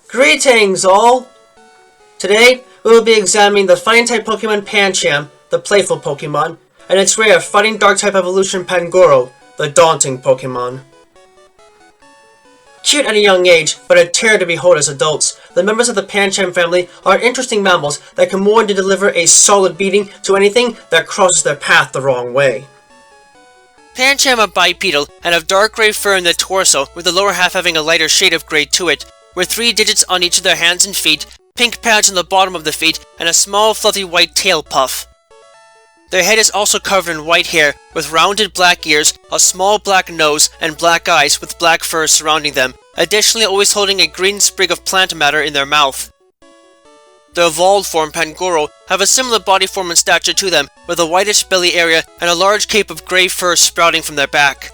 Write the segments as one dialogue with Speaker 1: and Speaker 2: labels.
Speaker 1: Greetings all! Today, we will be examining the fighting-type Pokemon Pancham, the Playful Pokémon, and its rare fighting dark-type evolution Pangoro, the Daunting Pokémon. Cute at a young age, but a terror to behold as adults, the members of the Pancham family are interesting mammals that can more than deliver a solid beating to anything that crosses their path the wrong way.
Speaker 2: Pancham are bipedal and have dark grey fur in their torso, with the lower half having a lighter shade of grey to it, with 3 digits on each of their hands and feet, pink pads on the bottom of the feet, and a small fluffy white tail puff. Their head is also covered in white hair, with rounded black ears, a small black nose, and black eyes with black fur surrounding them, additionally always holding a green sprig of plant matter in their mouth. The evolved form, Pangoro, have a similar body form and stature to them, with a whitish belly area and a large cape of grey fur sprouting from their back.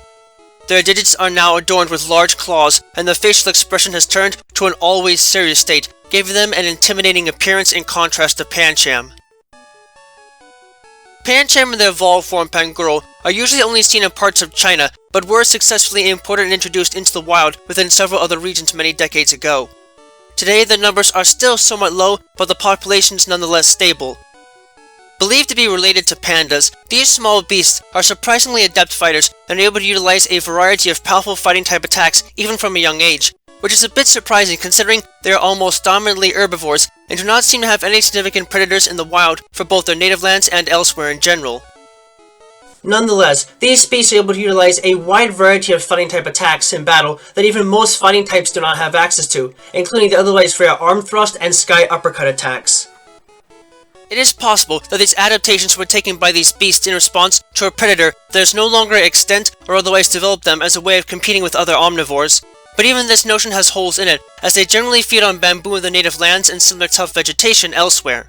Speaker 2: Their digits are now adorned with large claws, and the facial expression has turned to an always serious state, giving them an intimidating appearance in contrast to Pancham. Pancham and their evolved form Pangoro are usually only seen in parts of China, but were successfully imported and introduced into the wild within several other regions many decades ago. Today, the numbers are still somewhat low, but the population is nonetheless stable. Believed to be related to pandas, these small beasts are surprisingly adept fighters and are able to utilize a variety of powerful fighting-type attacks even from a young age, which is a bit surprising considering they are almost dominantly herbivores and do not seem to have any significant predators in the wild for both their native lands and elsewhere in general.
Speaker 1: Nonetheless, these species are able to utilize a wide variety of fighting-type attacks in battle that even most fighting types do not have access to, including the otherwise rare arm thrust and sky uppercut attacks.
Speaker 2: It is possible that these adaptations were taken by these beasts in response to a predator that is no longer extant or otherwise developed them as a way of competing with other omnivores, but even this notion has holes in it, as they generally feed on bamboo in their native lands and similar tough vegetation elsewhere.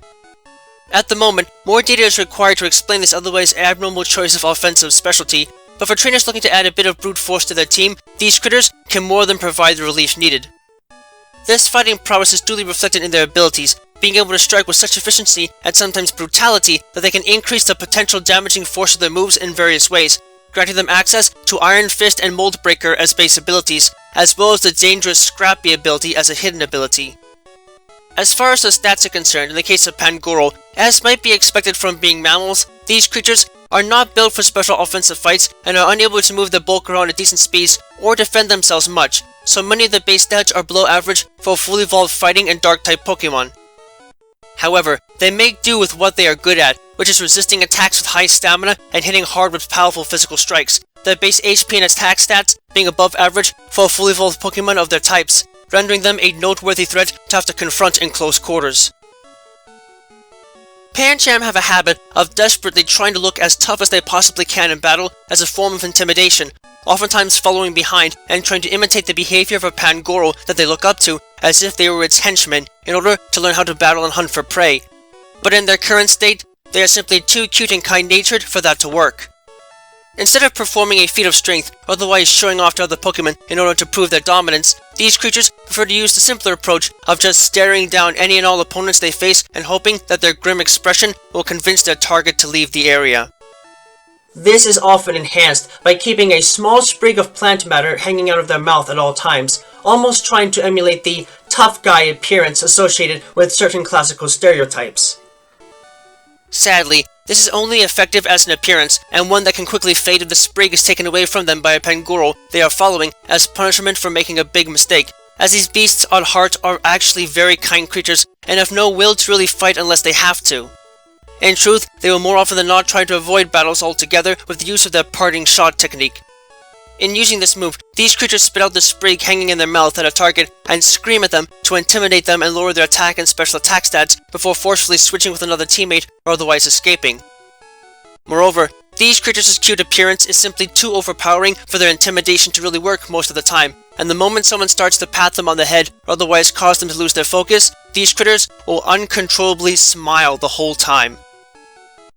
Speaker 2: At the moment, more data is required to explain this otherwise abnormal choice of offensive specialty, but for trainers looking to add a bit of brute force to their team, these critters can more than provide the relief needed. This fighting prowess is duly reflected in their abilities, being able to strike with such efficiency and sometimes brutality that they can increase the potential damaging force of their moves in various ways, granting them access to Iron Fist and Mold Breaker as base abilities, as well as the dangerous Scrappy ability as a hidden ability. As far as the stats are concerned, in the case of Pangoro, as might be expected from being mammals, these creatures are not built for special offensive fights and are unable to move their bulk around at decent speeds or defend themselves much, so many of the base stats are below average for fully evolved fighting and dark-type Pokemon. However, they make do with what they are good at, which is resisting attacks with high stamina and hitting hard with powerful physical strikes, their base HP and attack stats being above average for fully evolved Pokemon of their types, rendering them a noteworthy threat to have to confront in close quarters. Pancham have a habit of desperately trying to look as tough as they possibly can in battle as a form of intimidation, oftentimes following behind and trying to imitate the behavior of a Pangoro that they look up to as if they were its henchmen in order to learn how to battle and hunt for prey. But in their current state, they are simply too cute and kind-natured for that to work. Instead of performing a feat of strength, or otherwise showing off to other Pokemon in order to prove their dominance, these creatures prefer to use the simpler approach of just staring down any and all opponents they face and hoping that their grim expression will convince their target to leave the area.
Speaker 1: This is often enhanced by keeping a small sprig of plant matter hanging out of their mouth at all times, almost trying to emulate the tough guy appearance associated with certain classical stereotypes.
Speaker 2: Sadly, this is only effective as an appearance, and one that can quickly fade if the sprig is taken away from them by a Pangoro they are following as punishment for making a big mistake, as these beasts at heart are actually very kind creatures and have no will to really fight unless they have to. In truth, they will more often than not try to avoid battles altogether with the use of their parting shot technique. In using this move, these creatures spit out the sprig hanging in their mouth at a target and scream at them to intimidate them and lower their attack and special attack stats before forcefully switching with another teammate or otherwise escaping. Moreover, these creatures' cute appearance is simply too overpowering for their intimidation to really work most of the time, and the moment someone starts to pat them on the head or otherwise cause them to lose their focus, these critters will uncontrollably smile the whole time.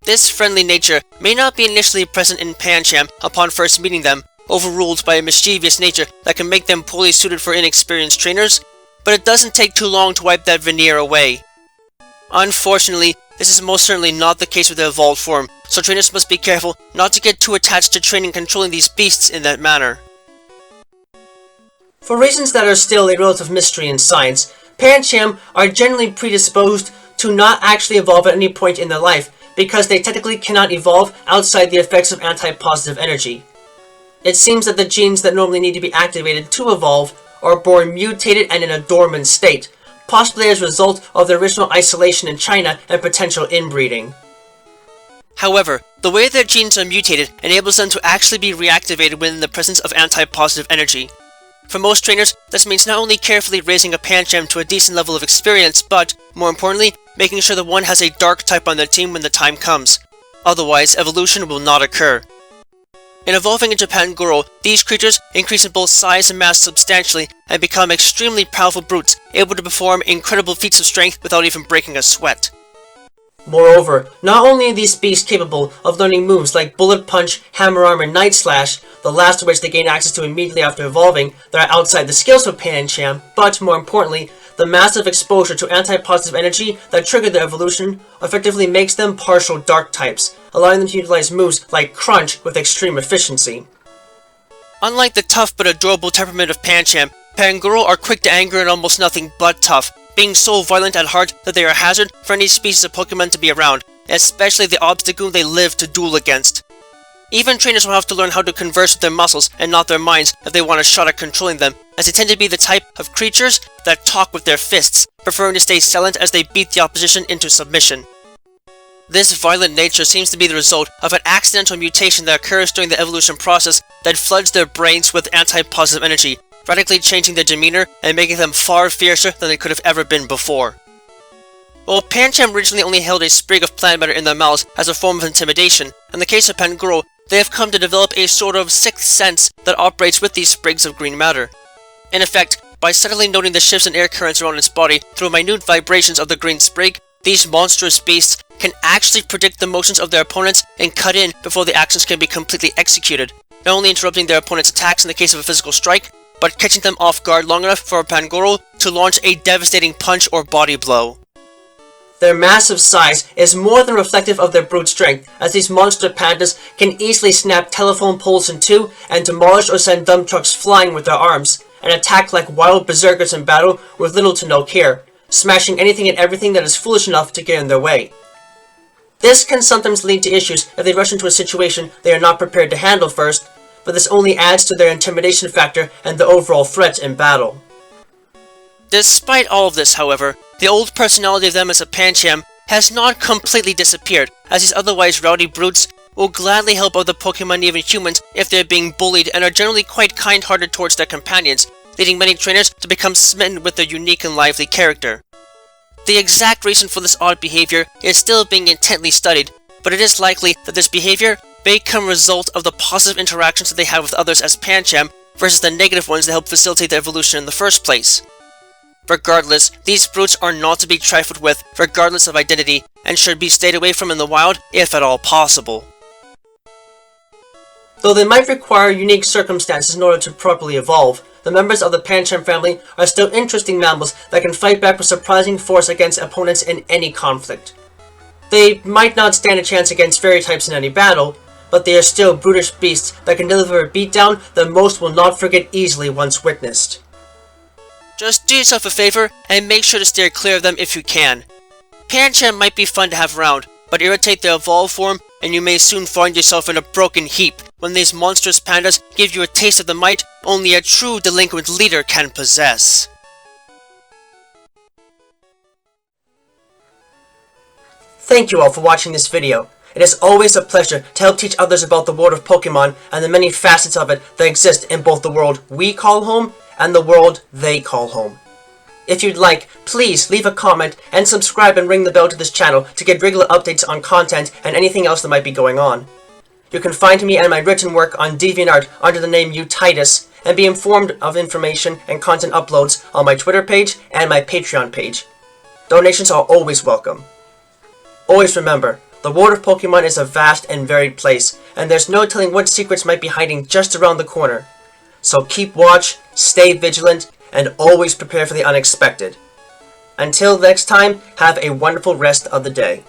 Speaker 2: This friendly nature may not be initially present in Pancham upon first meeting them, overruled by a mischievous nature that can make them poorly suited for inexperienced trainers, but it doesn't take too long to wipe that veneer away. Unfortunately, this is most certainly not the case with the evolved form, so trainers must be careful not to get too attached to training and controlling these beasts in that manner.
Speaker 1: For reasons that are still a relative mystery in science, Pancham are generally predisposed to not actually evolve at any point in their life, because they technically cannot evolve outside the effects of anti-positive energy. It seems that the genes that normally need to be activated to evolve are born mutated and in a dormant state, possibly as a result of their original isolation in China and potential inbreeding.
Speaker 2: However, the way their genes are mutated enables them to actually be reactivated when in the presence of anti-positive energy. For most trainers, this means not only carefully raising a Pancham to a decent level of experience, but, more importantly, making sure that one has a dark type on their team when the time comes. Otherwise, evolution will not occur. In evolving into Pangoro, these creatures increase in both size and mass substantially and become extremely powerful brutes, able to perform incredible feats of strength without even breaking a sweat.
Speaker 1: Moreover, not only are these beasts capable of learning moves like Bullet Punch, Hammer Arm, and Night Slash, the last of which they gain access to immediately after evolving, that are outside the skills of Pancham, but, more importantly, the massive exposure to anti-positive energy that triggered their evolution effectively makes them partial dark types, allowing them to utilize moves like Crunch with extreme efficiency.
Speaker 2: Unlike the tough but adorable temperament of Pancham, Pangoro are quick to anger and almost nothing but tough, being so violent at heart that they are a hazard for any species of Pokemon to be around, especially the obstacle they live to duel against. Even trainers will have to learn how to converse with their muscles and not their minds if they want a shot at controlling them, as they tend to be the type of creatures that talk with their fists, preferring to stay silent as they beat the opposition into submission. This violent nature seems to be the result of an accidental mutation that occurs during the evolution process that floods their brains with anti-positive energy, radically changing their demeanor and making them far fiercer than they could have ever been before. While Pancham originally only held a sprig of plant matter in their mouths as a form of intimidation, in the case of Pangoro, they have come to develop a sort of sixth sense that operates with these sprigs of green matter. In effect, by subtly noting the shifts in air currents around its body through minute vibrations of the green sprig, these monstrous beasts can actually predict the motions of their opponents and cut in before the actions can be completely executed, not only interrupting their opponent's attacks in the case of a physical strike, but catching them off guard long enough for a Pangoro to launch a devastating punch or body blow.
Speaker 1: Their massive size is more than reflective of their brute strength, as these monster pandas can easily snap telephone poles in two and demolish or send dump trucks flying with their arms, and attack like wild berserkers in battle with little to no care, smashing anything and everything that is foolish enough to get in their way. This can sometimes lead to issues if they rush into a situation they are not prepared to handle first, but this only adds to their intimidation factor and the overall threat in battle.
Speaker 2: Despite all of this, however, the old personality of them as a Pancham has not completely disappeared, as these otherwise rowdy brutes will gladly help other Pokemon and even humans if they are being bullied and are generally quite kind-hearted towards their companions, leading many trainers to become smitten with their unique and lively character. The exact reason for this odd behavior is still being intently studied, but it is likely that this behavior may come a result of the positive interactions that they have with others as Pancham versus the negative ones that help facilitate their evolution in the first place. Regardless, these brutes are not to be trifled with, regardless of identity, and should be stayed away from in the wild if at all possible.
Speaker 1: Though they might require unique circumstances in order to properly evolve, the members of the Pancham family are still interesting mammals that can fight back with surprising force against opponents in any conflict. They might not stand a chance against fairy types in any battle, but they are still brutish beasts that can deliver a beatdown that most will not forget easily once witnessed.
Speaker 2: Just do yourself a favor and make sure to steer clear of them if you can. Pancham might be fun to have around, but irritate their evolved form and you may soon find yourself in a broken heap when these monstrous pandas give you a taste of the might only a true delinquent leader can possess.
Speaker 1: Thank you all for watching this video. It is always a pleasure to help teach others about the world of Pokemon and the many facets of it that exist in both the world we call home and the world they call home. If you'd like, please leave a comment and subscribe and ring the bell to this channel to get regular updates on content and anything else that might be going on. You can find me and my written work on DeviantArt under the name Utitus, and be informed of information and content uploads on my Twitter page and my Patreon page. Donations are always welcome. Always remember, the world of Pokemon is a vast and varied place, and there's no telling what secrets might be hiding just around the corner. So keep watch, stay vigilant, and always prepare for the unexpected. Until next time, have a wonderful rest of the day.